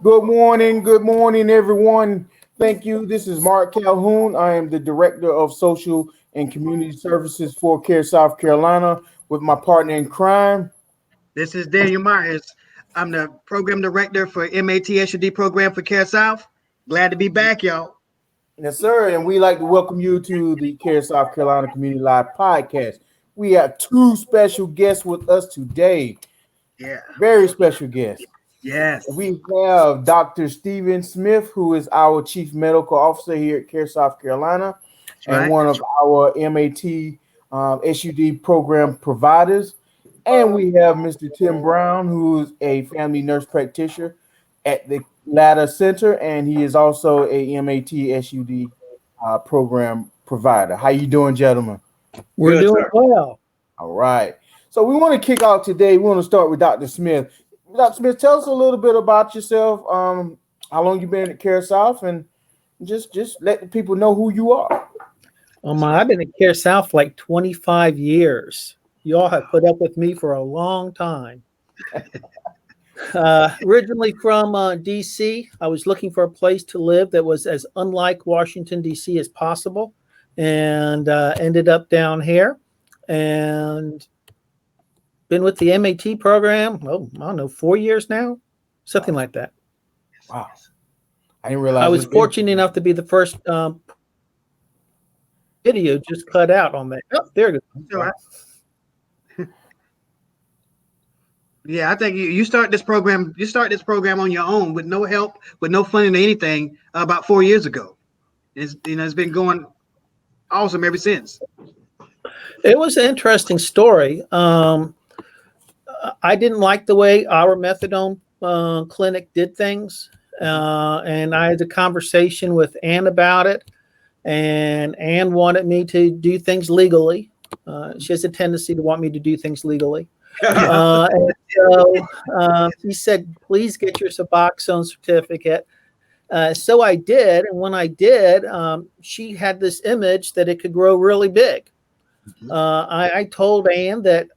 Good morning, everyone. Thank you. This is Mark Calhoun. I am the Director of Social and Community Services for CARE South Carolina with my partner in crime. This is Daniel Myers. I'm the Program Director for MAT SUD Program for CareSouth. Glad to be back, y'all. Yes, sir. And we'd like to welcome you to the CARE South Carolina Community Live podcast. We have two special guests with us today. Yeah. Very special guests. Yes. We have Dr. Stephen Smith, who is our Chief Medical Officer here at CARE South Carolina, and one of our MAT SUD program providers. And we have Mr. Tim Brown, who is a family nurse practitioner at the Latter Center, and he is also a MAT SUD program provider. How you doing, gentlemen? We're doing well. All right. So we want to kick off today. We want to start with Dr. Smith. Dr. Smith, tell us a little bit about yourself, how long you've been at CareSouth, and just let the people know who you are. I've been at CareSouth for like 25 years. You all have put up with me for a long time. Originally from D.C., I was looking for a place to live that was as unlike Washington, D.C. as possible, and ended up down here. And been with the MAT program, I don't know, 4 years now, something like that. Wow. I didn't realize. I was fortunate enough to be the first video just cut out on that. Oh, there it goes. Yeah, I think you start this program on your own with no help, with no funding or anything about 4 years ago. It's been going awesome ever since. It was an interesting story. I didn't like the way our methadone clinic did things, and I had a conversation with Ann about it, and Ann wanted me to do things legally. She has a tendency to want me to do things legally. And so he said, please get your Suboxone certificate. So I did, and when I did, she had this image that it could grow really big. I told Ann that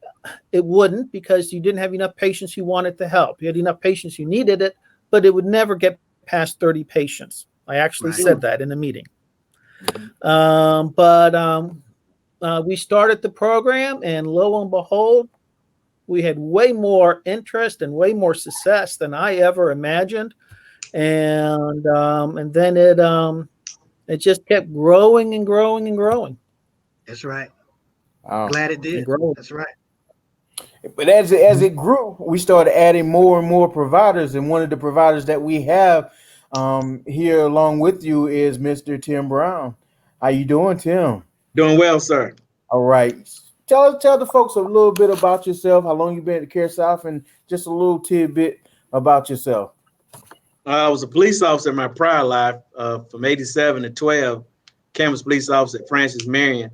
it wouldn't, because you didn't have enough patients who wanted to help. You had enough patients who needed it, but it would never get past 30 patients. I actually said that in a meeting. We started the program, and lo and behold, we had way more interest and way more success than I ever imagined. And then it just kept growing and growing and growing. That's right. Wow. Glad it did. That's right. But as it grew, we started adding more and more providers, and one of the providers that we have here along with you is Mr. Tim Brown. How you doing, Tim? Doing well, sir. All right. Tell the folks a little bit about yourself, how long you've been at CareSouth, and just a little tidbit about yourself. I was a police officer in my prior life from 87 to 12, campus police officer at Francis Marion.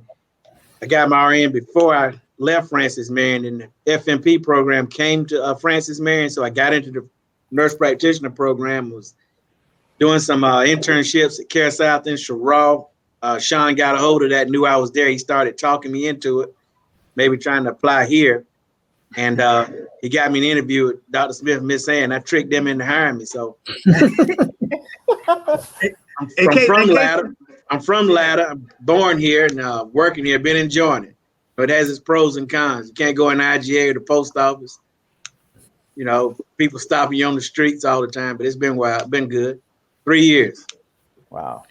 I got my RN before I left Francis Marion, and the FMP program came to Francis Marion, so I got into the nurse practitioner program, was doing some internships at CareSouth in Sherrall. Sean got a hold of that, knew I was there. He started talking me into it, maybe trying to apply here. And he got me an interview with Dr. Smith and Miss Ann. I tricked them into hiring me. So I'm from Latter. I'm born here and working here, been enjoying it. But it has its pros and cons. You can't go in IGA or the post office. You know, people stopping you on the streets all the time, but it's been wild, been good. 3 years. Wow.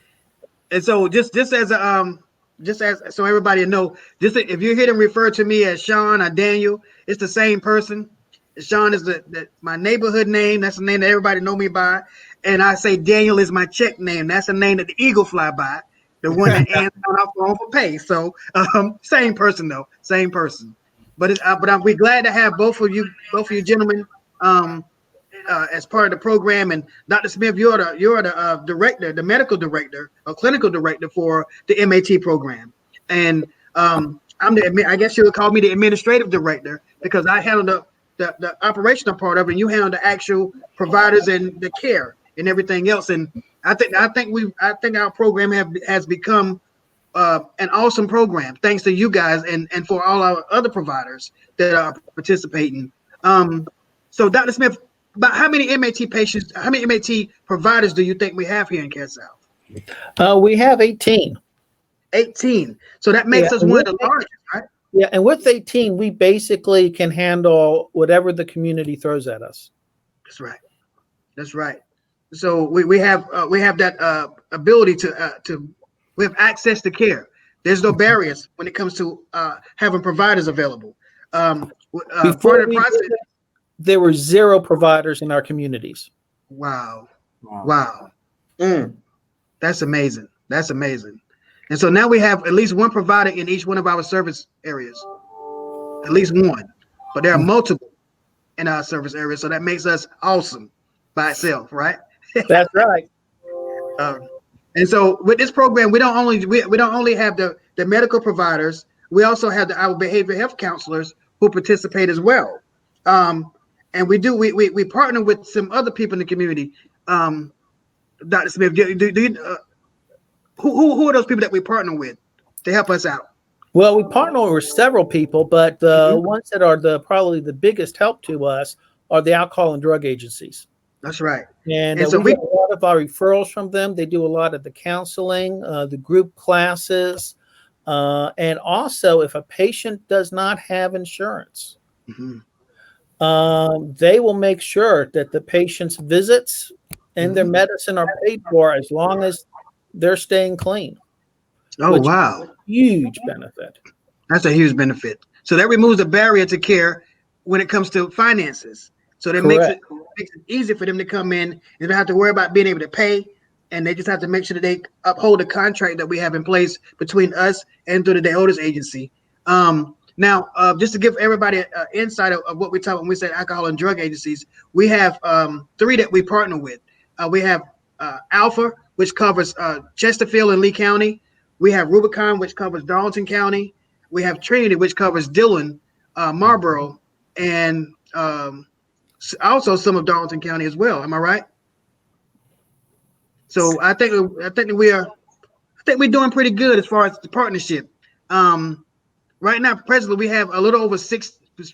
And so just as so everybody know, just if you hear them refer to me as Sean or Daniel, it's the same person. Sean is my neighborhood name. That's the name that everybody know me by. And I say Daniel is my check name. That's the name that the eagle fly by. The one that Ann's off for pay. So same person though, same person. But we're glad to have both of you gentlemen as part of the program. And Dr. Smith, you're the director, the medical director or clinical director for the MAT program. And I guess you would call me the administrative director, because I handle the operational part of it, and you handle the actual providers and the care and everything else. And I think our program has become an awesome program, thanks to you guys and for all our other providers that are participating. So Dr. Smith, About how many MAT patients, how many MAT providers do you think we have here in CareSouth? We have 18. 18. So that makes us one of the largest, right? Yeah, and with 18, we basically can handle whatever the community throws at us. That's right. That's right. So we have that ability to we have access to care. There's no barriers when it comes to having providers available. Before we did it, there were 0 providers in our communities. Wow. That's amazing. That's amazing. And so now we have at least one provider in each one of our service areas. At least one. But there are multiple in our service areas. So that makes us awesome by itself, right? That's right. And so with this program, we don't only have the medical providers, we also have our behavioral health counselors who participate as well. And we partner with some other people in the community. Dr. Smith, who are those people that we partner with to help us out? Well, we partner with several people, but the ones that are probably the biggest help to us are the alcohol and drug agencies. That's right. And so we get a lot of our referrals from them. They do a lot of the counseling, the group classes, and also if a patient does not have insurance, they will make sure that the patient's visits and their medicine are paid for as long as they're staying clean. Oh, wow. Huge benefit. That's a huge benefit. So that removes the barrier to care when it comes to finances. So that makes it easy for them to come in. They don't have to worry about being able to pay, and they just have to make sure that they uphold the contract that we have in place between us and through the day holders agency. Now, just to give everybody an insight of what we talk when we say alcohol and drug agencies, we have 3 that we partner with. We have Alpha, which covers Chesterfield and Lee County. We have Rubicon, which covers Darlington County. We have Trinity, which covers Dillon, Marlboro, and also some of Darlington County as well. Am I right? So I think we're doing pretty good as far as the partnership. Right now, presently, we have a little over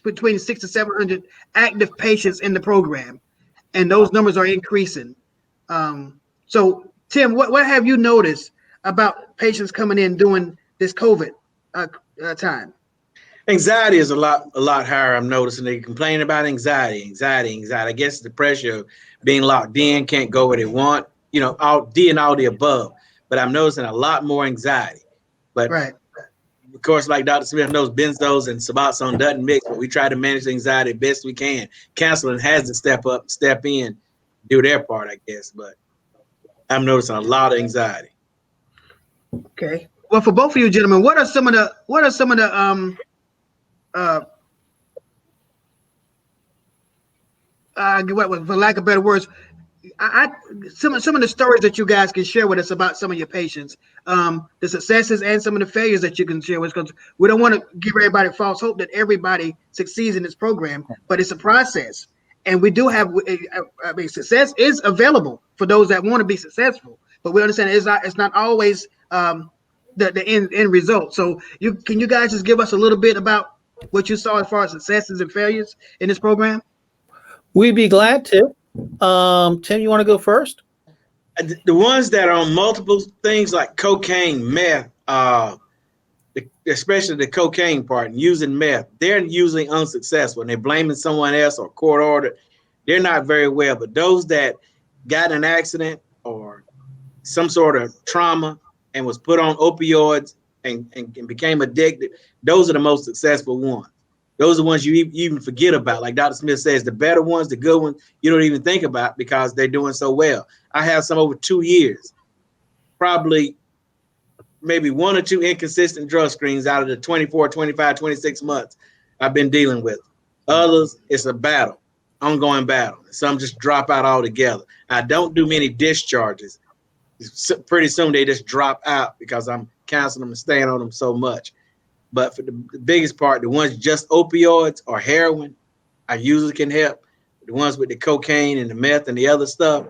between 600 to 700 active patients in the program, and those numbers are increasing. So Tim, what have you noticed about patients coming in during this COVID time? Anxiety is a lot higher. I'm noticing they complain about anxiety. I guess the pressure of being locked in, can't go where they want, all the above. But I'm noticing a lot more anxiety. But of course, like Dr. Smith knows, benzos and Suboxone doesn't mix, but we try to manage the anxiety the best we can. Counseling has to step in, do their part, I guess. But I'm noticing a lot of anxiety. Okay. Well, for both of you gentlemen, what are some of the for lack of better words, some of the stories that you guys can share with us about some of your patients, the successes and some of the failures that you can share with us, because we don't want to give everybody false hope that everybody succeeds in this program, but it's a process. And we do have, success is available for those that want to be successful, but we understand it's not always the end result. So can you guys just give us a little bit about what you saw as far as successes and failures in this program? We'd be glad to. Tim, you want to go first? The ones that are on multiple things like cocaine, meth, especially the cocaine part and using meth, they're usually unsuccessful and they're blaming someone else or court order. They're not very well. But those that got in an accident or some sort of trauma and was put on opioids and became addicted, those are the most successful ones. Those are the ones you even forget about. Like Dr. Smith says, the better ones, the good ones, you don't even think about because they're doing so well. I have some over 2 years, probably maybe 1 or 2 inconsistent drug screens out of the 24, 25, 26 months I've been dealing with. Others, it's a battle, ongoing battle. Some just drop out altogether. I don't do many discharges. Pretty soon they just drop out because I'm counseling them and staying on them so much. But for the biggest part, the ones just opioids or heroin, I usually can help. The ones with the cocaine and the meth and the other stuff,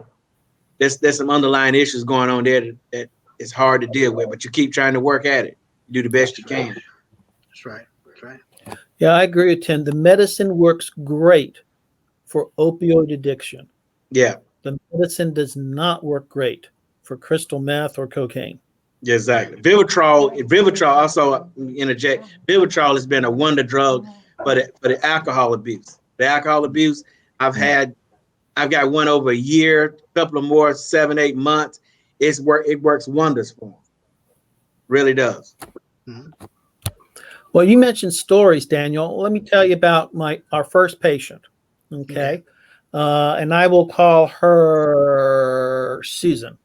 there's some underlying issues going on there that it's hard to deal with, but you keep trying to work at it. You do the best you can. That's right. That's right. Yeah, I agree with Tim. The medicine works great for opioid addiction. Yeah, The medicine does not work great for crystal meth or cocaine. yeah, exactly. Vivitrol also interject. Vivitrol has been a wonder drug for the alcohol abuse. The alcohol abuse, I've got one over a year, a couple of more, 7, 8 months. It works wonders for them. Really does. Mhm. Well, you mentioned stories, Daniel. Let me tell you about our first patient. Okay. And I will call her Susan.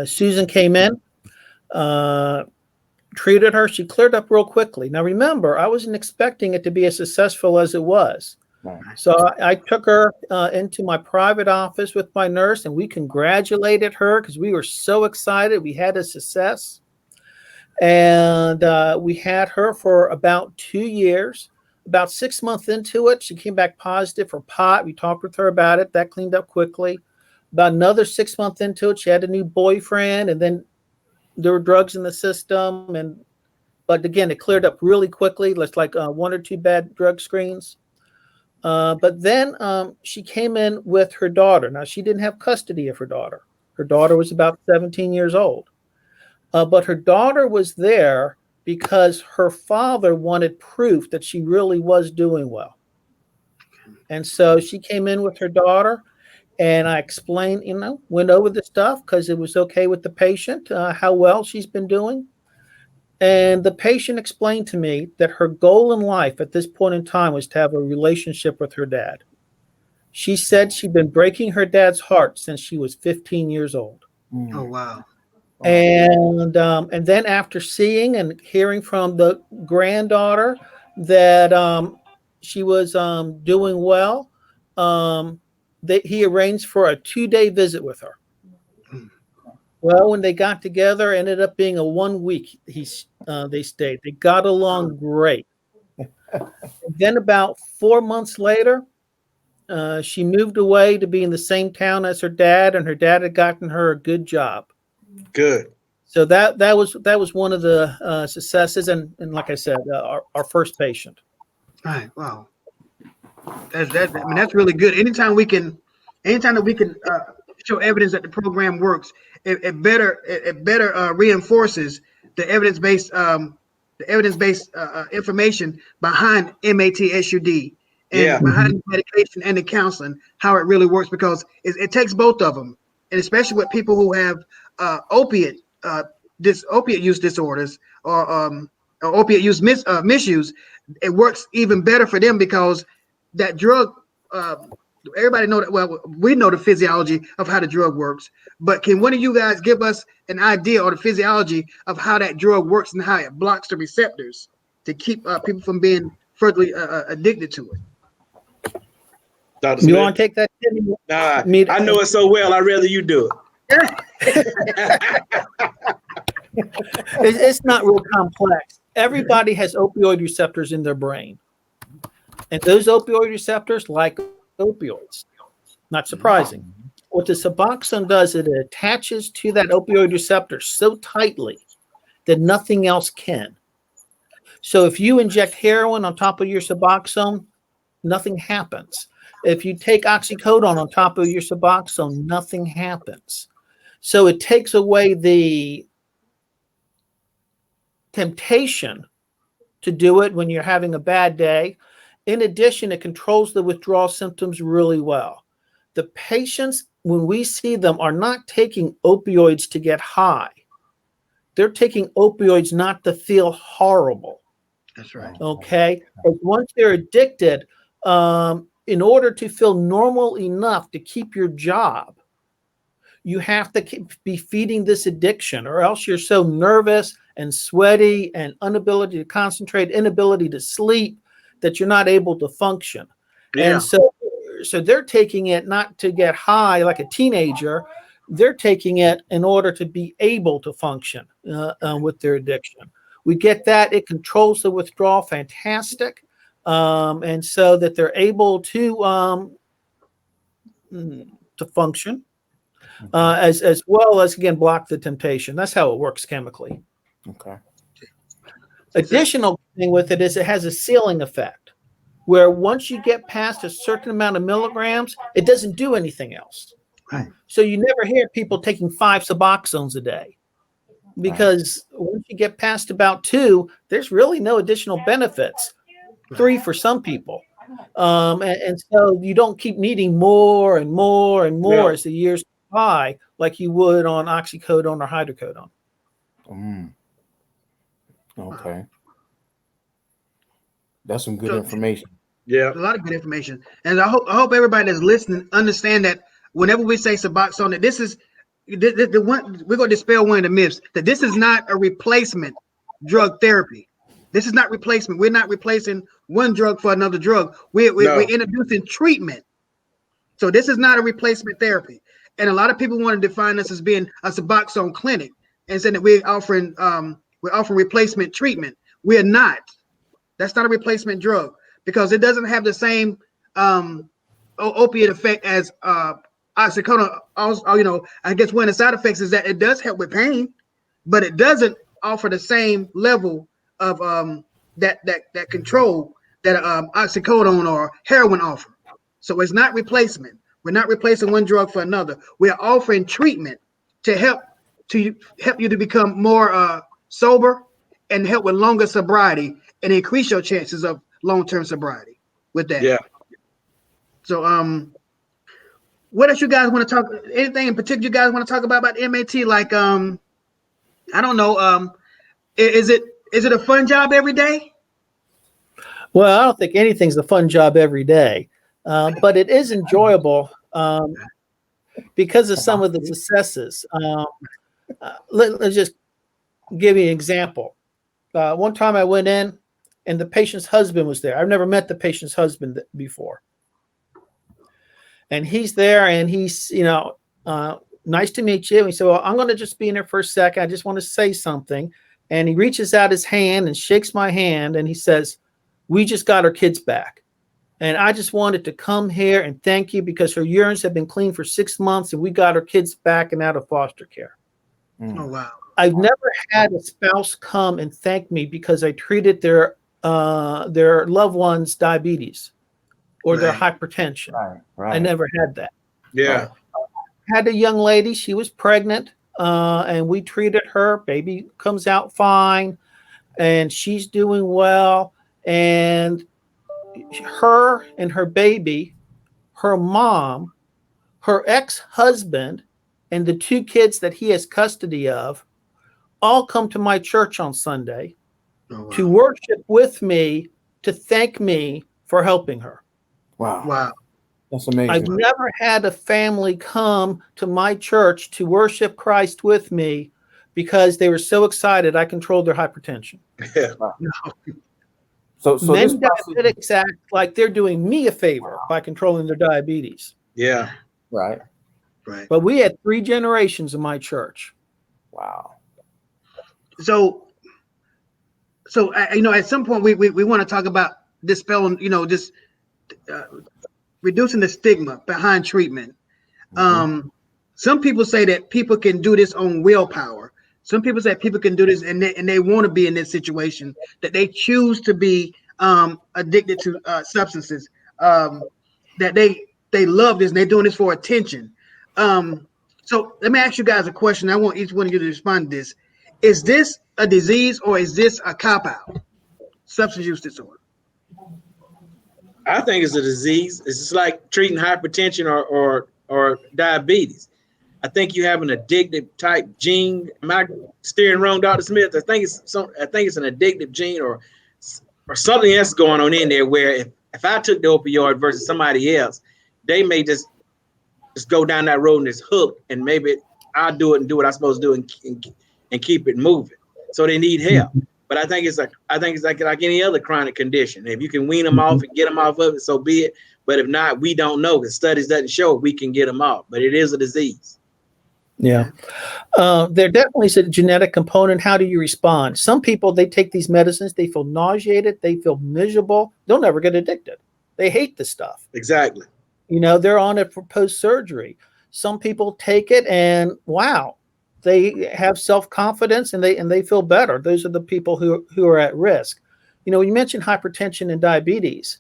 Susan came in, treated her. She cleared up real quickly. Now, remember, I wasn't expecting it to be as successful as it was. Right. So I took her into my private office with my nurse, and we congratulated her because we were so excited. We had a success. And we had her for about 2 years. About 6 months into it, she came back positive for pot. We talked with her about it. That cleaned up quickly. About another 6 months into it, she had a new boyfriend, and then there were drugs in the system. But again, it cleared up really quickly. It's like 1 or 2 bad drug screens. But then she came in with her daughter. Now, she didn't have custody of her daughter. Her daughter was about 17 years old. But her daughter was there because her father wanted proof that she really was doing well. And so she came in with her daughter, and I explained, went over the stuff because it was okay with the patient, how well she's been doing. And the patient explained to me that her goal in life at this point in time was to have a relationship with her dad. She said she'd been breaking her dad's heart since she was 15 years old. Oh, wow. And then after seeing and hearing from the granddaughter that she was doing well, he arranged for a 2-day visit with her. Well, when they got together, it ended up being a 1 week. They stayed. They got along great. Then about 4 months later, she moved away to be in the same town as her dad, and her dad had gotten her a good job. Good. So that was one of the successes, and like I said, our first patient. All right. Wow. That's really good. Anytime that we can show evidence that the program works, it better reinforces the evidence-based information behind MAT SUD and behind the medication and the counseling, how it really works, because it takes both of them, and especially with people who have opiate use disorders or opiate use misuse, it works even better for them because that drug. Everybody know that. Well, we know the physiology of how the drug works, but can one of you guys give us an idea or the physiology of how that drug works and how it blocks the receptors to keep people from being further addicted to it? Dr. You Smith? want to take that? Nah, I know it so well. I'd rather you do it. It's not real complex. Everybody has opioid receptors in their brain, and those opioid receptors like opioids. Not surprising. What the Suboxone does, it attaches to that opioid receptor so tightly that nothing else can. So if you inject heroin on top of your Suboxone, nothing happens. If you take oxycodone on top of your Suboxone, nothing happens. So it takes away the temptation to do it when you're having a bad day. In addition, it controls the withdrawal symptoms really well. The patients, when we see them, are not taking opioids to get high. They're taking opioids not to feel horrible. That's right. Okay? But once they're addicted, in order to feel normal enough to keep your job, you have to be feeding this addiction, or else you're so nervous and sweaty and inability to concentrate, inability to sleep, that you're not able to function. Yeah. And so they're taking it not to get high like a teenager. They're taking it in order to be able to function with their addiction. We get that. It controls the withdrawal. Fantastic. And so that they're able to function as well as, again, block the temptation. That's how it works chemically. Okay. Additional thing with it is it has a sealing effect. where once you get past a certain amount of milligrams, it doesn't do anything else. Right. So you never hear people taking 5 Suboxones a day, because once you get past about 2, there's really no additional benefits. 3 for some people. And so you don't keep needing more and more and more as the years go by, like you would on oxycodone or hydrocodone. Okay. That's some good information. Yeah. A lot of good information. And I hope everybody that's listening understand that whenever we say Suboxone, that this is the one, we're going to dispel one of the myths, that this is not a replacement drug therapy. This is not replacement. We're not replacing one drug for another drug. We're introducing treatment. So this is not a replacement therapy. And a lot of people want to define us as being a Suboxone clinic and saying that we're offering replacement treatment. We're not. That's not a replacement drug, because it doesn't have the same opiate effect as oxycodone. Also, I guess one of the side effects is that it does help with pain, but it doesn't offer the same level of that control that oxycodone or heroin offer. So it's not replacement. We're not replacing one drug for another. We're offering treatment to help you to become more sober and help with longer sobriety and increase your chances of long-term sobriety with that. Yeah. So what else you guys want to talk? Anything in particular you guys want to talk about MAT? Like I don't know. Is it a fun job every day? Well, I don't think anything's a fun job every day, but it is enjoyable because of some of the successes. Let's just give you an example. One time I went in and the patient's husband was there. I've never met the patient's husband before. And he's there and he's, nice to meet you. And he said, well, I'm going to just be in there for a second. I just want to say something. And he reaches out his hand and shakes my hand and he says, we just got our kids back. And I just wanted to come here and thank you because her urines have been clean for 6 months and we got our kids back and out of foster care. Oh, wow. I've never had a spouse come and thank me because I treated their loved one's diabetes or their hypertension. Right. I never had that. Yeah. I had a young lady, she was pregnant, and we treated her. Baby comes out fine, and she's doing well. And her and her baby, her mom, her ex-husband, and the 2 kids that he has custody of all come to my church on Sunday to worship with me, to thank me for helping her. Wow. That's amazing. I've never had a family come to my church to worship Christ with me because they were so excited I controlled their hypertension. Yeah. So many diabetics act like they're doing me a favor by controlling their diabetes. Yeah. Right. But we had 3 generations in my church. Wow. So at some point we want to talk about dispelling, just reducing the stigma behind treatment. Some people say that people can do this on willpower. Some people say people can do this and they want to be in this situation, that they choose to be addicted to substances, that they love this and they're doing this for attention. So let me ask you guys a question. I want each one of you to respond to this. Is this a disease or is this a cop-out? Substance use disorder. I think it's a disease. It's just like treating hypertension or diabetes. I think you have an addictive type gene. Am I steering wrong, Dr. Smith? I think it's an addictive gene or something else going on in there where if I took the opioid versus somebody else, they may just go down that road and just hooked, and maybe I'll do it and do what I'm supposed to do and keep it moving. So they need help. But I think it's like any other chronic condition. If you can wean them off and get them off of it, so be it. But if not, we don't know. The studies doesn't show we can get them off. But it is a disease. Yeah. There definitely is a genetic component. How do you respond? Some people, they take these medicines, they feel nauseated, they feel miserable. They'll never get addicted. They hate the stuff. Exactly. They're on it for post-surgery. Some people take it and wow, they have self-confidence and they feel better. Those are the people who are at risk. When you mentioned hypertension and diabetes,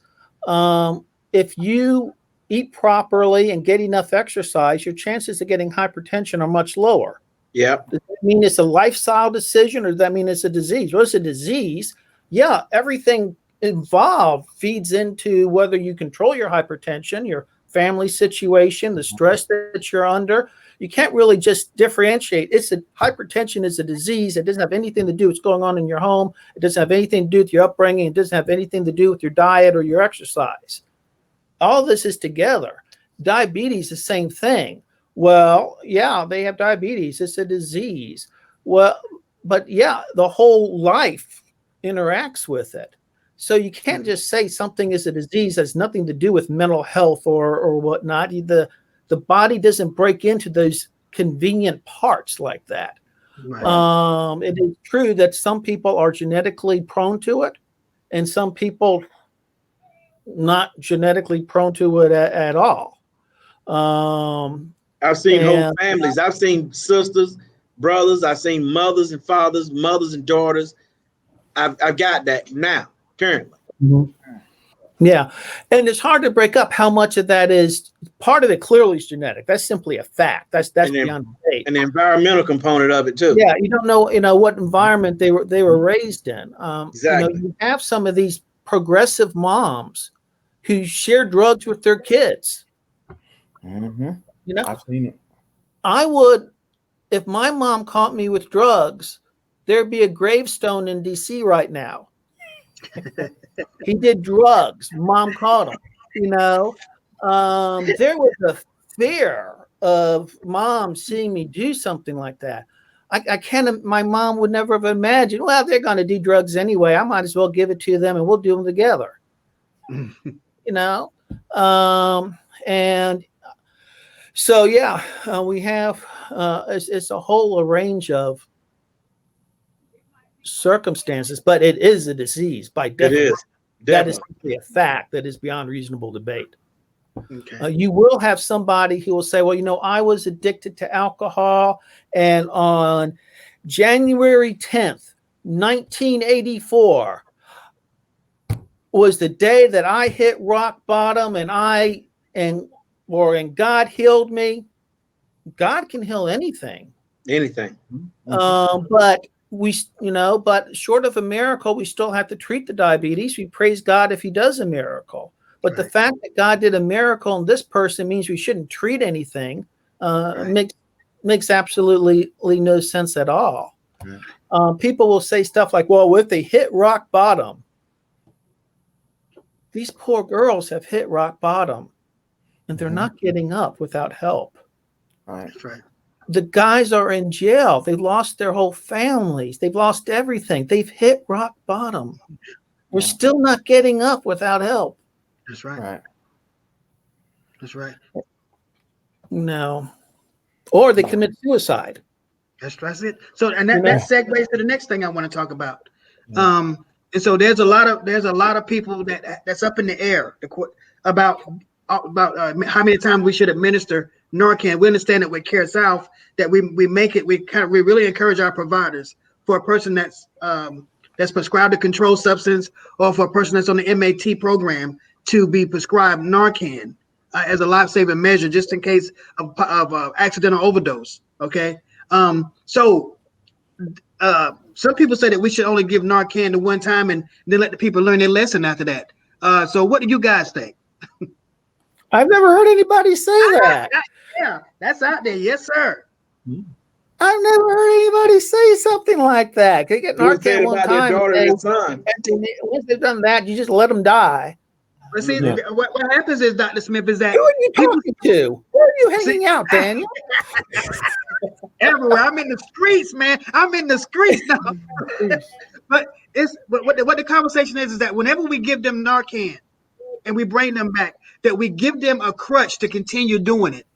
If you eat properly and get enough exercise, your chances of getting hypertension are much lower. Yep. Does that mean it's a lifestyle decision, or does that mean it's a disease? Well, it's a disease. Yeah, everything involved feeds into whether you control your hypertension, your family situation, the stress that you're under. You can't really just differentiate. Hypertension is a disease. It doesn't have anything to do with what's going on in your home. It doesn't have anything to do with your upbringing. It doesn't have anything to do with your diet or your exercise. All this is together. Diabetes, the same thing. Well, yeah, they have diabetes. It's a disease. Well, but yeah, the whole life interacts with it. So you can't just say something is a disease that has nothing to do with mental health or whatnot. The body doesn't break into those convenient parts like that. Right. It is true that some people are genetically prone to it, and some people not genetically prone to it at all. I've seen whole families. I've seen sisters, brothers. I've seen mothers and fathers, mothers and daughters. I've got that now, currently. Mm-hmm. Yeah. And it's hard to break up how much of that is part of it clearly is genetic. That's simply a fact. That's beyond debate. And the environmental component of it too. Yeah. You don't know, what environment they were raised in. Exactly. You have some of these progressive moms who share drugs with their kids. Mm-hmm. I've seen it. I would, if my mom caught me with drugs, there'd be a gravestone in DC right now. He did drugs. Mom caught him. There was a fear of mom seeing me do something like that. I can't. My mom would never have imagined. Well, they're going to do drugs anyway. I might as well give it to them, and we'll do them together. And so we have. It's a whole range of circumstances, but it is a disease by definition. It is. That is simply a fact that is beyond reasonable debate. Okay. You will have somebody who will say, well, I was addicted to alcohol, and on January 10th, 1984 was the day that I hit rock bottom, and God healed me. God can heal anything. Anything. But but short of a miracle, we still have to treat the diabetes. We praise God if he does a miracle. But the fact that God did a miracle in this person means we shouldn't treat anything. Makes absolutely no sense at all. People will say stuff like, well, if they hit rock bottom, these poor girls have hit rock bottom and they're not getting up without help. That's right. The guys are in jail. They've lost their whole families. They've lost everything. They've hit rock bottom. We're still not getting up without help. That's right. That's right. No. Or they commit suicide. That's it. So, and that segues to the next thing I want to talk about. And so there's a lot of people that's up in the air about how many times we should administer Narcan. We understand that with CareSouth that we really encourage our providers for a person that's prescribed a controlled substance, or for a person that's on the MAT program to be prescribed Narcan as a life-saving measure, just in case of accidental overdose. Okay. So some people say that we should only give Narcan the one time and then let the people learn their lesson after that. So what do you guys think? I've never heard anybody say that. Yeah, that's out there. Yes, sir. I've never heard anybody say something like that. They get Narcan one time. Once they've done that, you just let them die. But see, what happens is, Dr. Smith, is that who are you talking to? Where are you hanging out, Daniel? Everywhere. I'm in the streets, man. I'm in the streets now. But what the conversation is that whenever we give them Narcan and we bring them back, that we give them a crutch to continue doing it.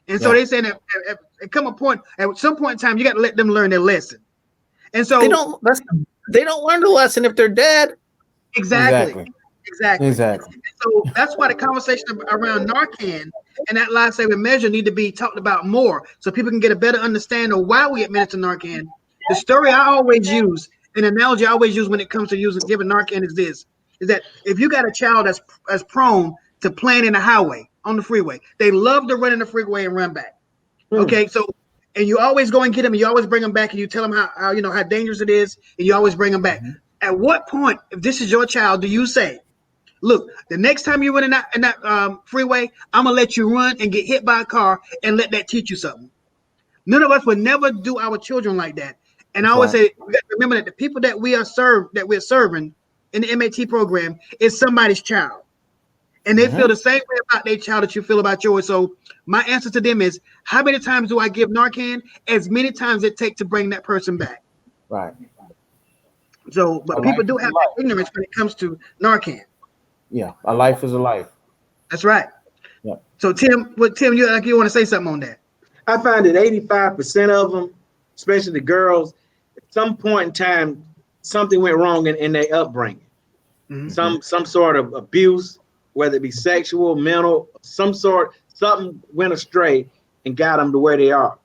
And so they say that at some point in time, you got to let them learn their lesson. And so they don't learn the lesson if they're dead. Exactly. So that's why the conversation around Narcan and that life-saving measure need to be talked about more, so people can get a better understanding of why we administer Narcan. The story I always use, an analogy I always use when it comes to giving Narcan is this: is that if you got a child that's prone to playing in the highway on the freeway, they love to run in the freeway and run back. Okay, so and you always go and get them, and you always bring them back, and you tell them how you know how dangerous it is, and you always bring them back. At what point, if this is your child, do you say, look, the next time you run in that freeway, I'm gonna let you run and get hit by a car and let that teach you something? None of us would never do our children like that. And I always say, remember that the people that we're serving in the MAT program is somebody's child. And they feel the same way about their child that you feel about yours. So my answer to them is, how many times do I give Narcan? As many times it takes to bring that person back. Right. So, but people do have that ignorance when it comes to Narcan. Yeah, a life is a life. That's right. Yeah. So Tim, you want to say something on that? I find that 85% of them, especially the girls, at some point in time, something went wrong in their upbringing. Some sort of abuse, whether it be sexual, mental, something went astray and got them to where they are.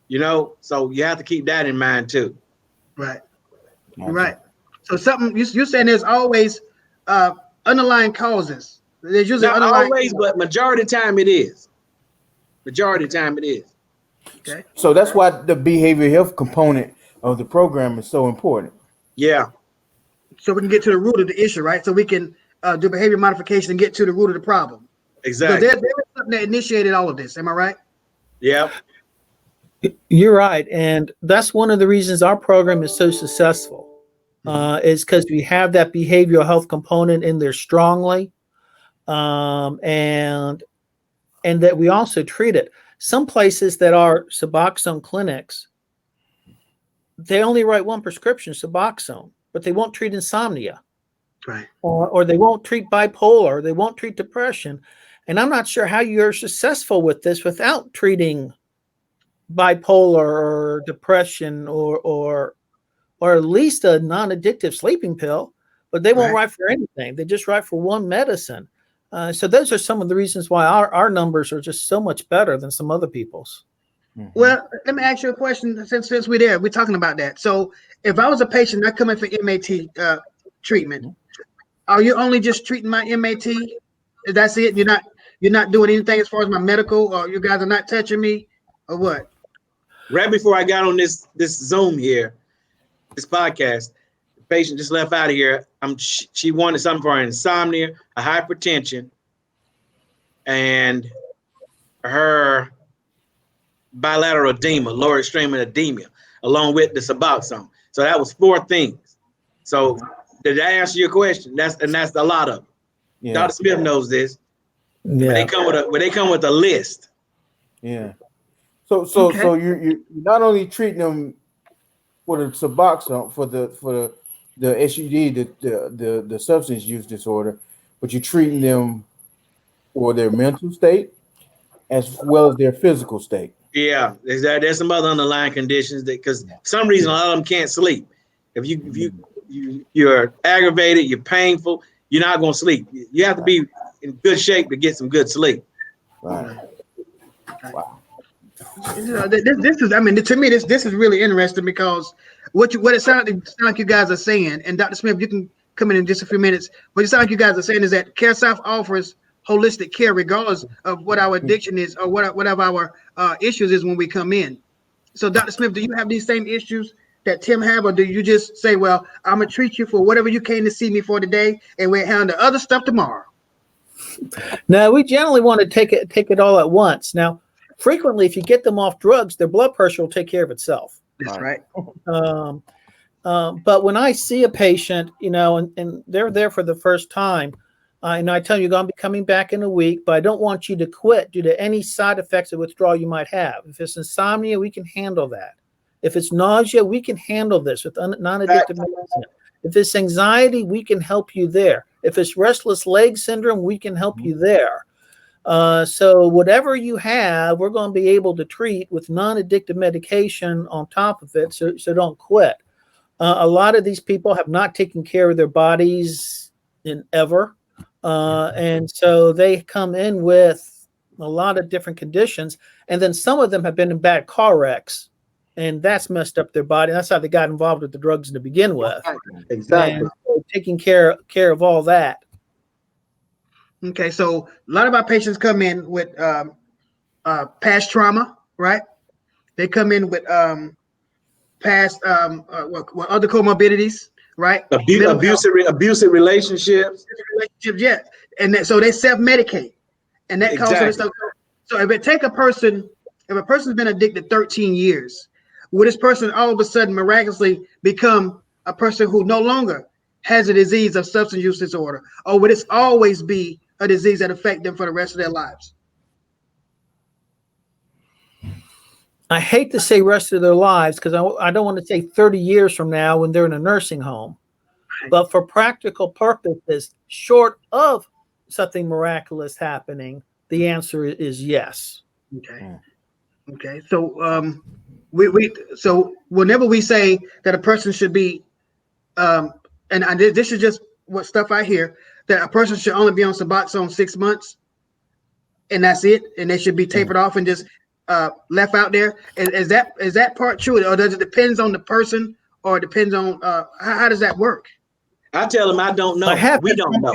You know, so you have to keep that in mind too. Right. Right. So something you're saying there's always underlying causes. There's usually not always, but majority of the time it is. Majority of the time it is. Okay. So that's why the behavioral health component of the program is so important. Yeah. So we can get to the root of the issue, right? So we can do behavior modification and get to the root of the problem. Exactly. So there is something that initiated all of this. Am I right? Yeah. You're right. And that's one of the reasons our program is so successful, is because we have that behavioral health component in there strongly. And that we also treat it. Some places that are Suboxone clinics, they only write one prescription, Suboxone, but they won't treat insomnia. Right. Or they won't treat bipolar, or they won't treat depression. And I'm not sure how you're successful with this without treating bipolar or depression or at least a non-addictive sleeping pill, but they won't write for anything. They just write for one medicine. So those are some of the reasons why our numbers are just so much better than some other people's. Well, let me ask you a question since we're talking about that. So if I was a patient, I come in for MAT treatment, are you only just treating my MAT? That's it? You're not doing anything as far as my medical, or you guys are not touching me, or what? Right before I got on this Zoom here, this podcast, the patient just left out of here. She wanted something for her insomnia, a hypertension, and her bilateral edema, lower extreme edema, along with the Suboxone. So that was 4 things. So did I answer your question? That's a lot of them. Yeah. Dr. Smith knows this. Yeah. But they come with a list. Yeah. So you're not only treating them for the Suboxone for the SUD, the substance use disorder, but you're treating them for their mental state as well as their physical state. Yeah, there's some other underlying conditions that, because for some reason a lot of them can't sleep. If you're aggravated, you're painful, you're not going to sleep. You have to be in good shape to get some good sleep. Right. Wow. This is, I mean, to me, this is really interesting, because what it sounds like you guys are saying, and Dr. Smith, you can come in just a few minutes. What it sounds like you guys are saying is that CareSouth offers holistic care regardless of what our addiction is or whatever our issues is when we come in. So, Dr. Smith, do you have these same issues that Tim have, or do you just say, well, I'm gonna treat you for whatever you came to see me for today, and we'll handle other stuff tomorrow? No, we generally want to take it all at once. Now, frequently, if you get them off drugs, their blood pressure will take care of itself. That's right. But when I see a patient, and they're there for the first time, and I tell you, you're going to be coming back in a week, but I don't want you to quit due to any side effects of withdrawal you might have. If it's insomnia, we can handle that. If it's nausea, we can handle this with non-addictive medicine. If it's anxiety, we can help you there. If it's restless leg syndrome, we can help you there. So whatever you have, we're going to be able to treat with non-addictive medication on top of it. So don't quit. A lot of these people have not taken care of their bodies in ever. And so they come in with a lot of different conditions. And then some of them have been in bad car wrecks. and that's messed up their body. That's how they got involved with the drugs to begin with. Exactly. And so taking care of all that. Okay, so a lot of our patients come in with past trauma, right? They come in with past what other comorbidities, right? Abusive relationships. Yeah, and so they self-medicate, and that causes Exactly. stuff. So if it take a person, if a person's been addicted 13 years, will this person all of a sudden miraculously become a person who no longer has a disease of substance use disorder, or would this always be a disease that affect them for the rest of their lives? I hate to say rest of their lives because I don't want to say 30 years from now when they're in a nursing home. But for practical purposes, short of something miraculous happening, the answer is yes. Okay. Okay. So so whenever we say that a person should be and this is just what stuff I hear, that a person should only be on Suboxone 6 months and that's it, and they should be tapered off and just left out there. Is that part true, or does it depends on the person, or it depends on how does that work? I tell them I don't know. We don't know.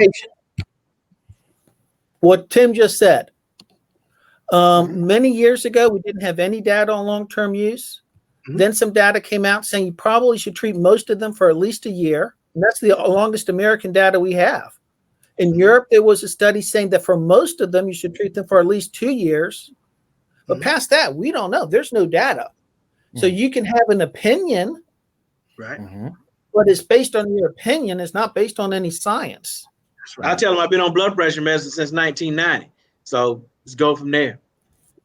What Tim just said. Many years ago, we didn't have any data on long-term use. Then some data came out saying you probably should treat most of them for at least a year. And that's the longest American data we have. In Europe, there was a study saying that for most of them, you should treat them for at least 2 years. But past that, we don't know. There's no data. So you can have an opinion, Right. but it's based on your opinion. It's not based on any science. That's right. I tell them I've been on blood pressure medicine since 1990. So let's go from there.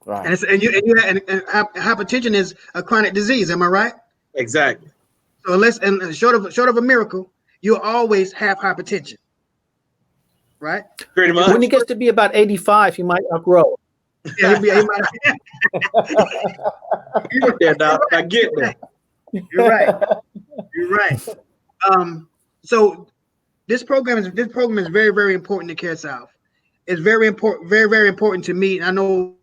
Right. And hypertension is a chronic disease. Am I right? Exactly. So unless and short of a miracle, you'll always have hypertension. Right? Pretty much. When he gets to be about 85, he might outgrow. Yeah, he might. You get there, Doc. I get there. You're right. You're right. So this program is very, very important to CareSouth. It's very important, very, very important to me. And I know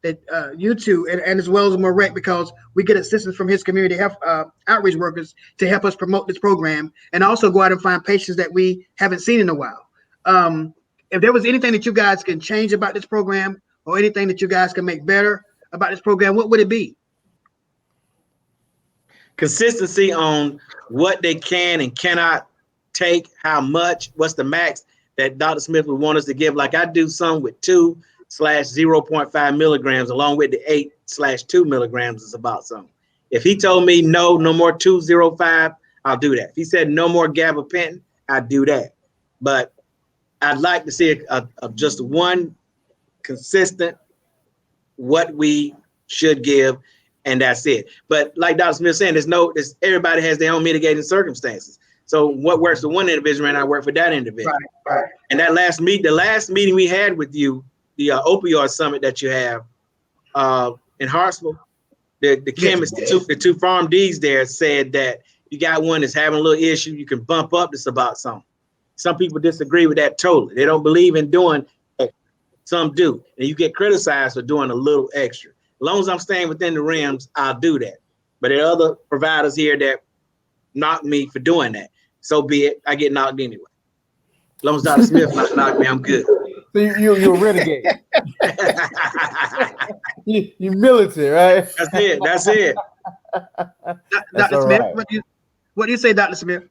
that you two, and as well as Marek, because we get assistance from his community health outreach workers to help us promote this program, and also go out and find patients that we haven't seen in a while. If there was anything that you guys can change about this program, or anything that you guys can make better about this program, what would it be? Consistency on what they can and cannot take, how much, what's the max that Dr. Smith would want us to give. Like I do some with 2/0.5 milligrams, along with the 8/2 milligrams is about something. If he told me no more 205, I'll do that. If he said no more gabapentin, I'd do that. But I'd like to see just one consistent what we should give, and that's it. But like Dr. Smith saying, everybody has their own mitigating circumstances. So what works for one individual may not work for that individual. Right. And the last meeting we had with you, the opioid summit that you have in Hartsville, the chemist, the two PharmDs there said that you got one that's having a little issue, you can bump up this about something. Some people disagree with that totally. They don't believe in doing extra. Some do. And you get criticized for doing a little extra. As long as I'm staying within the rims, I'll do that. But there are other providers here that knock me for doing that. So be it. I get knocked anyway. As long as Dr. Smith knocked me, I'm good. So you're a renegade. you militant, right? That's it. Dr. Smith, right. what do you say, Dr. Smith?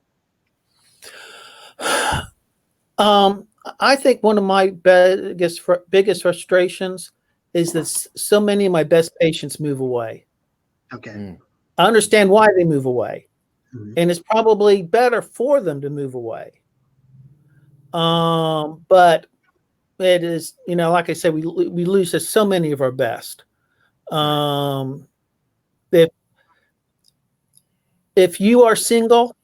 I think one of my biggest frustrations is that so many of my best patients move away. Okay. I understand why they move away, and it's probably better for them to move away. But it is, like I said, we lose so many of our best. If you are single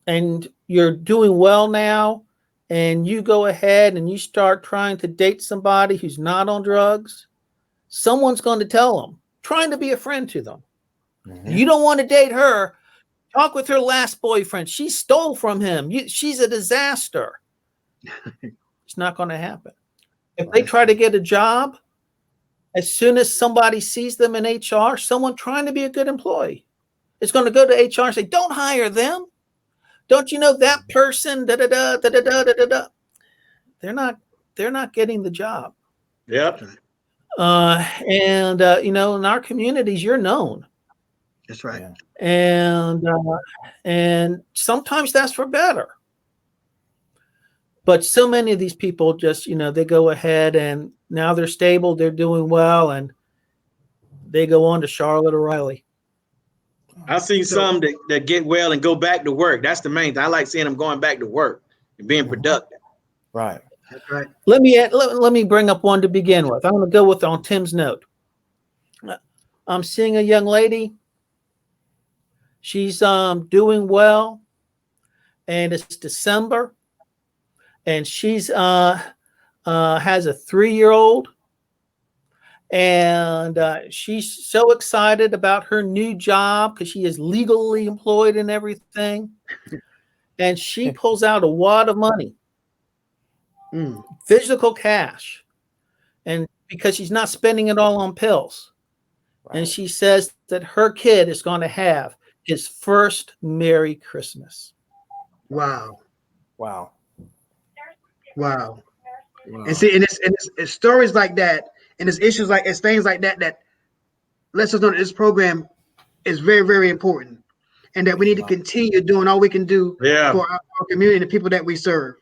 and you're doing well now, and you go ahead and you start trying to date somebody who's not on drugs, someone's going to tell them, trying to be a friend to them. You don't want to date her. Talk with her last boyfriend. She stole from him. She's a disaster. It's not going to happen. If they try to get a job as soon as somebody sees them in HR, someone trying to be a good employee is going to go to HR and say, don't hire them. Don't you know that person? Da, da, da, da, da, da, da, da. They're not getting the job. Yep. And in our communities, you're known. That's right. And sometimes that's for better. But so many of these people just, they go ahead and now they're stable, they're doing well, and they go on to Charlotte or Raleigh. I've seen some that get well and go back to work. That's the main thing. I like seeing them going back to work and being productive. Right. That's right. Let me bring up one to begin with. I'm going to go with on Tim's note. I'm seeing a young lady. She's doing well, and it's December, and she's has a 3-year-old, and she's so excited about her new job because she is legally employed and everything, and she pulls out a wad of money, physical cash, and because she's not spending it all on pills, and she says that her kid is going to have his first Merry Christmas. Wow. Wow. And see, and it's stories like that, and it's issues like it's things like that that lets us know that this program is very, very important, and that we need to continue doing all we can do for our community and the people that we serve,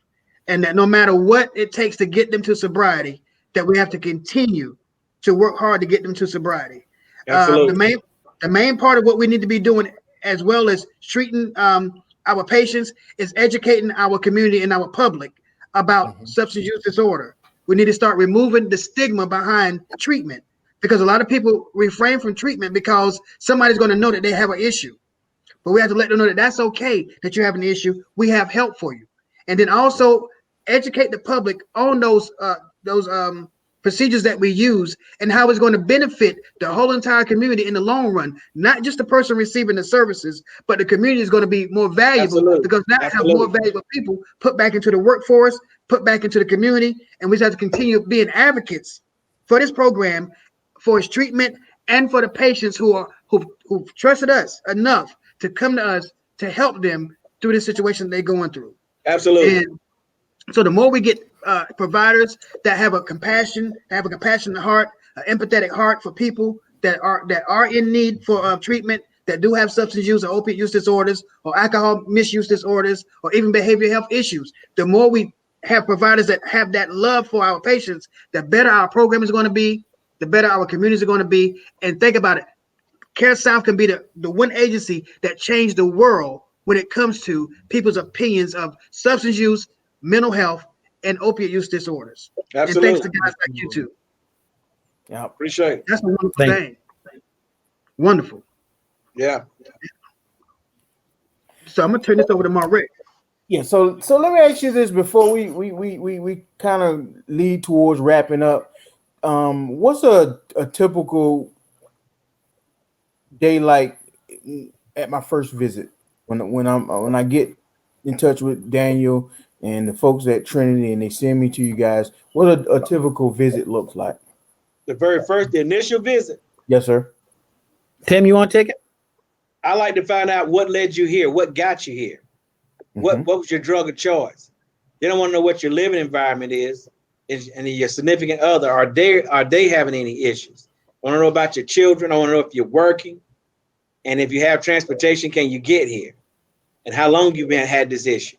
and that no matter what it takes to get them to sobriety, that we have to continue to work hard to get them to sobriety. Absolutely. The main part of what we need to be doing, as well as treating our patients, is educating our community and our public about substance use disorder. We need to start removing the stigma behind treatment, because a lot of people refrain from treatment because somebody's going to know that they have an issue. But we have to let them know that that's okay, that you have an issue. We have help for you. And then also educate the public on those procedures that we use and how it's going to benefit the whole entire community in the long run. Not just the person receiving the services, but the community is going to be more valuable because now we have more valuable people put back into the workforce, put back into the community, and we just have to continue being advocates for this program, for its treatment, and for the patients who've trusted us enough to come to us to help them through this situation they're going through. Absolutely. And so the more we get providers that have a compassionate heart, an empathetic heart for people that are in need for treatment, that do have substance use or opiate use disorders or alcohol misuse disorders or even behavioral health issues, the more we have providers that have that love for our patients, the better our program is going to be, the better our communities are going to be. And think about it. CareSouth can be the one agency that changed the world when it comes to people's opinions of substance use, mental health, and opiate use disorders. Absolutely. And thanks to guys like you too. Yeah, appreciate it. That's a wonderful thing. Wonderful. Yeah. So I'm gonna turn this over to Marek. Yeah. So let me ask you this before we kind of lead towards wrapping up. What's a typical day like at my first visit when I get in touch with Daniel and the folks at Trinity and they send me to you guys? What a typical visit looks like? The initial visit. Yes, sir. Tim, you want to take it? I like to find out what led you here, what got you here, what was your drug of choice. They don't want to know what your living environment is, and your significant other. Are they having any issues? I want to know about your children. I want to know if you're working, and if you have transportation, can you get here, and how long you've had this issue.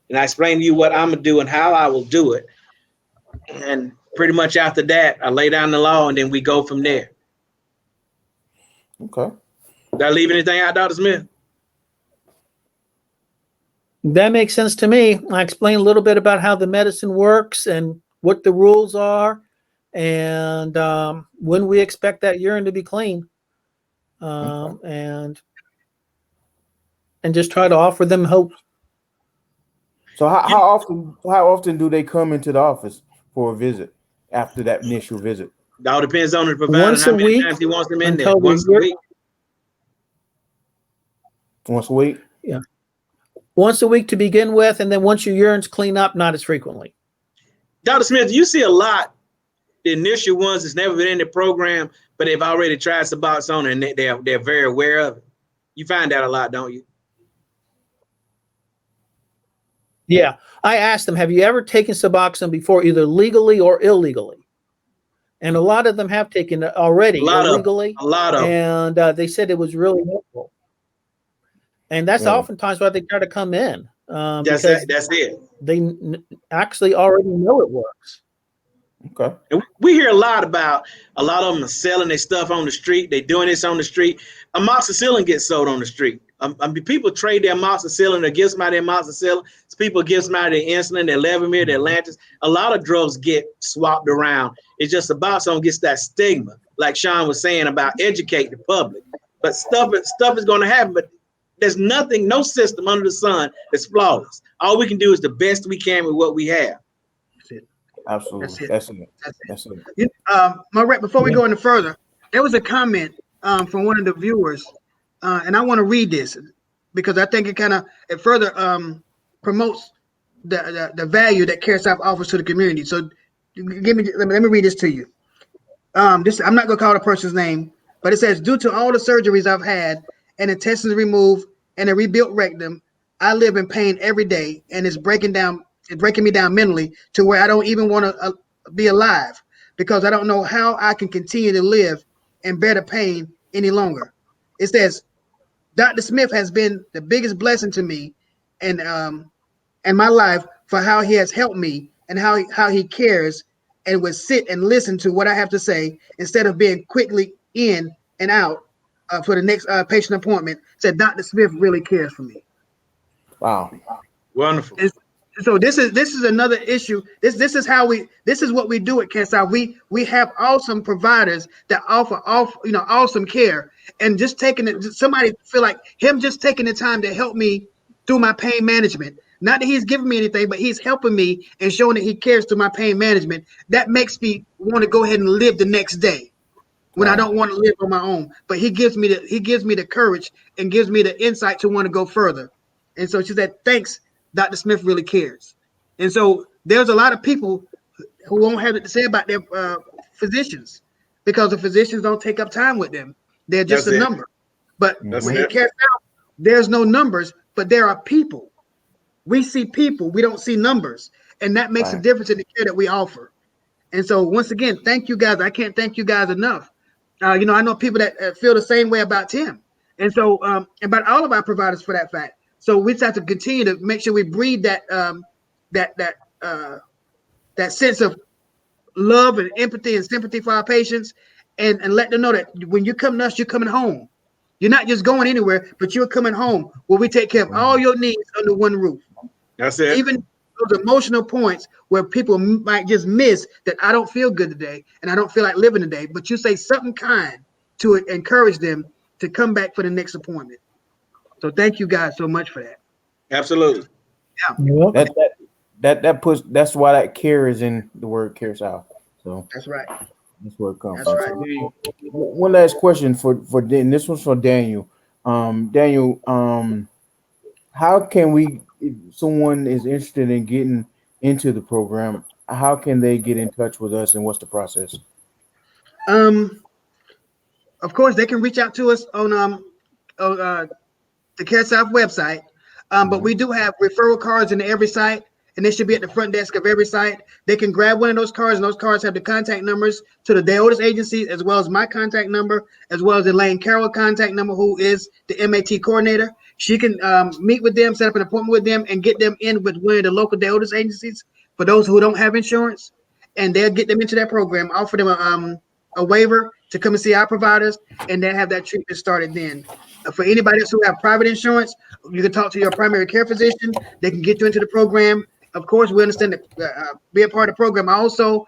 And I explain to you what I'm gonna do and how I will do it, and pretty much after that, I lay down the law, and then we go from there. Okay. Did I leave anything out, Dr. Smith? That makes sense to me. I explained a little bit about how the medicine works and what the rules are, and when we expect that urine to be clean, and just try to offer them hope. So how often do they come into the office for a visit after that initial visit? It all depends on the provider. Once how a many week times he wants them in there. until Once a week. Once a week? Yeah. Once a week to begin with, and then once your urine's clean up, not as frequently. Dr. Smith, you see a lot the initial ones that's never been in the program, but they've already tried Suboxone and they're very aware of it. You find that a lot, don't you? Yeah. I asked them, have you ever taken Suboxone before, either legally or illegally? And a lot of them have taken it already illegally. A lot of and they said it was really helpful. And that's oftentimes why they try to come in. That's it. They actually already know it works. Okay. And we hear a lot of them are selling their stuff on the street. They're doing this on the street. Amoxicillin gets sold on the street. People trade their amoxicillin or give somebody amoxicillin. People give somebody their insulin, their Levemir, their Lantus. A lot of drugs get swapped around. It's just Suboxone gets that stigma, like Sean was saying about educate the public. But stuff is going to happen. But there's nothing, no system under the sun that's flawless. All we can do is the best we can with what we have. Absolutely. That's it. Marek, before we go any further, there was a comment from one of the viewers, and I want to read this because I think it further promotes the value that CareSouth offers to the community. So let me read this to you. I'm not gonna call the person's name, but it says, due to all the surgeries I've had and intestines removed and a rebuilt rectum, I live in pain every day, and it's breaking me down mentally to where I don't even want to be alive because I don't know how I can continue to live and bear the pain any longer. It says, Dr. Smith has been the biggest blessing to me and my life for how he has helped me and how he cares and would sit and listen to what I have to say instead of being quickly in and out for the next patient appointment. Said Dr. Smith really cares for me. Wow. Wonderful. So this is another issue. This is what we do at CareSouth. We have awesome providers that offer awesome care, and just taking it. Somebody feel like him just taking the time to help me through my pain management. Not that he's giving me anything, but he's helping me and showing that he cares through my pain management. That makes me want to go ahead and live the next day when I don't want to live on my own. But he gives me the courage and gives me the insight to want to go further. And so she said, "Thanks. Dr. Smith really cares." And so there's a lot of people who won't have it to say about their physicians because the physicians don't take up time with them. They're just a number. But when you care out, there's no numbers, but there are people. We see people, we don't see numbers. And that makes a difference in the care that we offer. And so once again, thank you guys. I can't thank you guys enough. I know people that feel the same way about Tim. And so about all of our providers for that fact. So we just have to continue to make sure we breed that sense of love and empathy and sympathy for our patients, and let them know that when you come to us, you're coming home. You're not just going anywhere, but you're coming home where we take care of all your needs under one roof. That's it. Even those emotional points where people might just miss that I don't feel good today and I don't feel like living today, but you say something kind to encourage them to come back for the next appointment. So thank you guys so much for that. Absolutely. Yeah. That's why that care is in the word CareSouth. So that's right. That's where it comes That's from. right. So, one last question for this one's for Daniel. Daniel, how can we, if someone is interested in getting into the program, how can they get in touch with us and what's the process? Of course, they can reach out to us on the CareSouth website, but we do have referral cards in every site, and they should be at the front desk of every site. They can grab one of those cards, and those cards have the contact numbers to the DeOtis agency, as well as my contact number, as well as Elaine Carroll contact number, who is the MAT coordinator. She can meet with them, set up an appointment with them, and get them in with one of the local DeOtis agencies for those who don't have insurance, and they'll get them into that program, offer them a waiver to come and see our providers, and then have that treatment started then. For anybody else who have private insurance, you can talk to your primary care physician. They can get you into the program. Of course, we understand that be a part of the program. Also,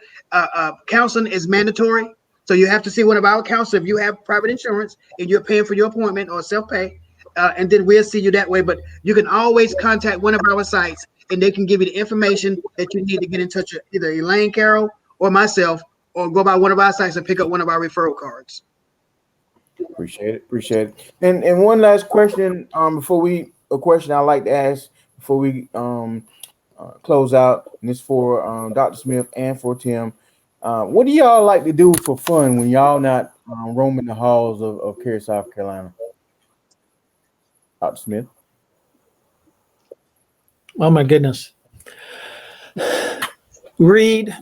counseling is mandatory. So you have to see one of our counselors if you have private insurance and you're paying for your appointment or self-pay, and then we'll see you that way. But you can always contact one of our sites, and they can give you the information that you need to get in touch with either Elaine Carroll or myself, or go by one of our sites and pick up one of our referral cards. Appreciate it. And one last question, a question I like to ask before we close out, and it's for Dr. Smith and for Tim. What do y'all like to do for fun when y'all not roaming the halls of CareSouth, South Carolina? Dr. Smith. Oh my goodness. Read,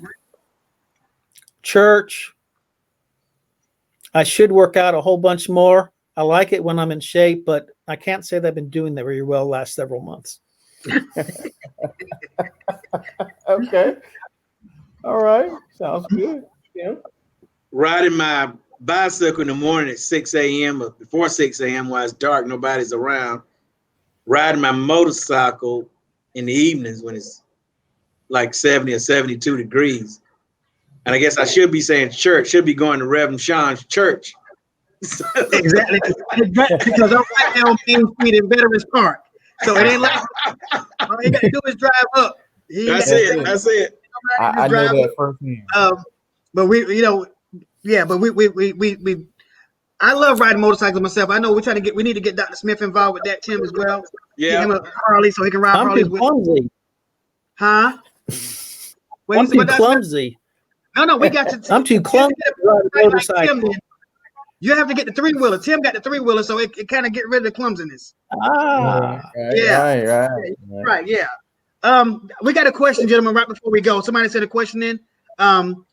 church. I should work out a whole bunch more. I like it when I'm in shape, but I can't say that I've been doing that very well last several months. Okay. All right. Sounds good. Yeah. Riding my bicycle in the morning at 6 a.m. or before 6 a.m. while it's dark, nobody's around. Riding my motorcycle in the evenings when it's like 70 or 72 degrees. And I guess I should be saying church, should be going to Reverend Sean's church. Exactly. Because I'm right there on Main Street in Veterans Park. So it ain't like all you got to do is drive up. That's it. I know that firsthand. But we I love riding motorcycles myself. I know we need to get Dr. Smith involved with that, Tim, as well. Yeah. Get him a Harley so he can ride I'm Harleys too with. clumsy. Huh? I'm too clumsy. No, we got to. I'm too clumsy to ride a motorcycle. Like Tim, you have to get the 3-wheeler. Tim got the 3-wheeler, so it kind of get rid of the clumsiness. Ah, Right. Yeah. We got a question, gentlemen, right before we go. Somebody sent a question in.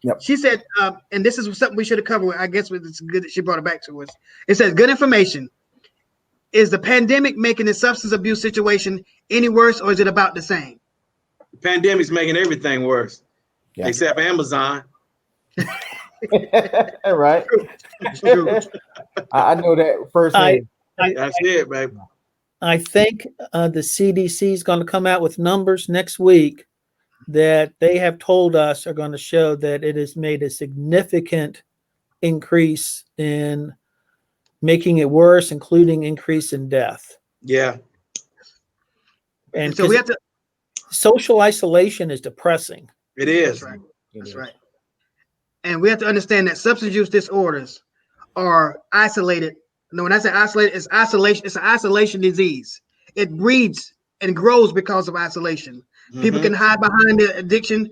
Yep. She said, and this is something we should have covered. I guess it's good that she brought it back to us. It says, good information. Is the pandemic making the substance abuse situation any worse, or is it about the same? The pandemic's making everything worse, Yeah. except Amazon. Right. It's true. I know that firsthand. That's it, baby. I think the CDC is going to come out with numbers next week that they have told us are going to show that it has made a significant increase in making it worse, including increase in death. Yeah. And so we have to. Social isolation is depressing. It is. That's right. That's right. And we have to understand that substance use disorders are isolated. No, when I say isolated, it's isolation. It's an isolation disease. It breeds and grows because of isolation. Mm-hmm. People can hide behind the addiction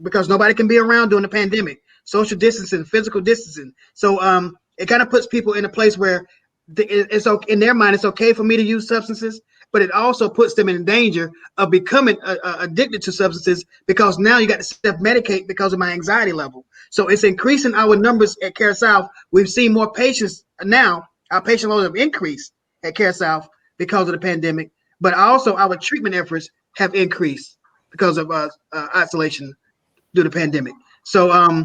because nobody can be around during the pandemic. Social distancing, physical distancing. So it kind of puts people in a place where it's okay, in their mind, it's okay for me to use substances, but it also puts them in danger of becoming addicted to substances because now you got to self-medicate because of my anxiety level. So it's increasing our numbers at CareSouth. We've seen more patients now. Our patient loads have increased at CareSouth because of the pandemic, but also our treatment efforts have increased because of isolation due to the pandemic. So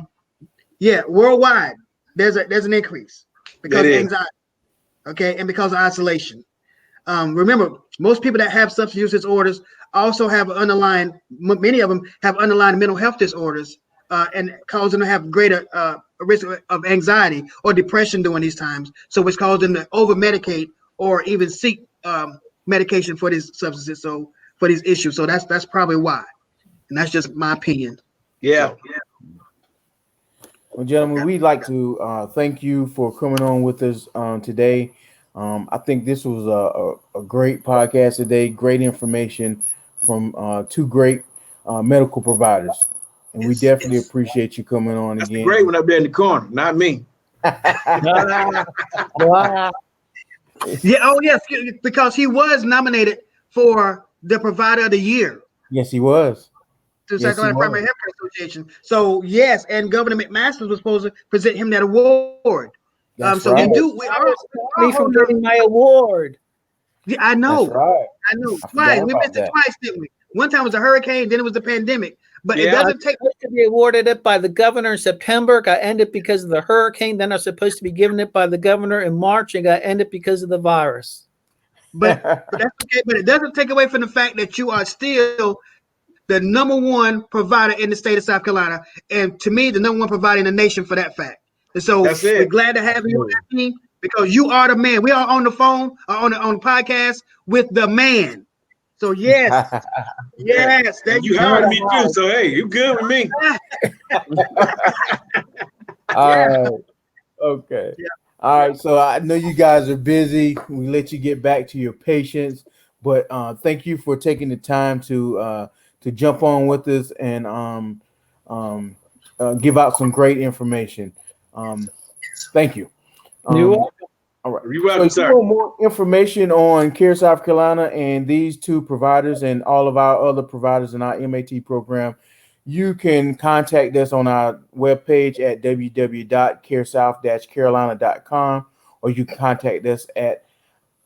worldwide there's an increase because of anxiety, okay, and because of isolation. Remember, most people that have substance use disorders also have many of them have underlying mental health disorders and cause them to have greater risk of anxiety or depression during these times. So which causes them to over-medicate or even seek medication for these substances, so for these issues. So that's probably why. And that's just my opinion. Yeah. So, Well, gentlemen, we'd like to thank you for coming on with us today. I think this was a great podcast today. Great information from two great medical providers. And we definitely appreciate you coming on That's again. The great one up there in the corner, not me. Wow. Yeah. Oh, yes. Because he was nominated for the Provider of the Year. Yes, he was. To South Carolina Primary Healthcare Association. So yes, and Governor McMaster was supposed to present him that award. That's so right. we are me from getting my award. Yeah, I know. That's right. I know. Twice. We missed it twice, didn't we? One time was a hurricane, then it was the pandemic. But it doesn't take. I was supposed to be awarded it by the governor in September. Got ended because of the hurricane. Then I was supposed to be given it by the governor in March and got ended because of the virus. But that's okay. But it doesn't take away from the fact that you are still the number one provider in the state of South Carolina, and to me, the number one provider in the nation for that fact. And so we're glad to have you on our team because you are the man. We are on the phone, on the podcast with the man. So yes, yes. And you hired me too, so hey, you good with me. Okay. Yeah. All right. So I know you guys are busy. We let you get back to your patients, but thank you for taking the time to jump on with us and give out some great information. Thank you. You're welcome. All right. You're welcome, So if sir. you want more information on Care South Carolina and these two providers and all of our other providers in our MAT program, you can contact us on our webpage at www.caresouth-carolina.com, or you can contact us at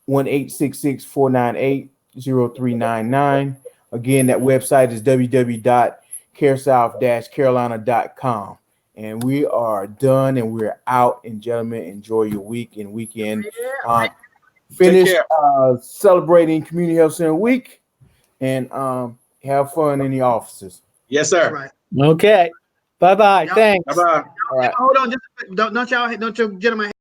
1-866-498-0399. Again, that website is www.caresouth-carolina.com. And we are done and we're out. And gentlemen, enjoy your week and weekend. Finish celebrating Community Health Center Week and have fun in the offices. Yes, sir. Right. Okay. Bye-bye. Thanks. Bye-bye. All right. Hold on, just don't y'all, don't you gentlemen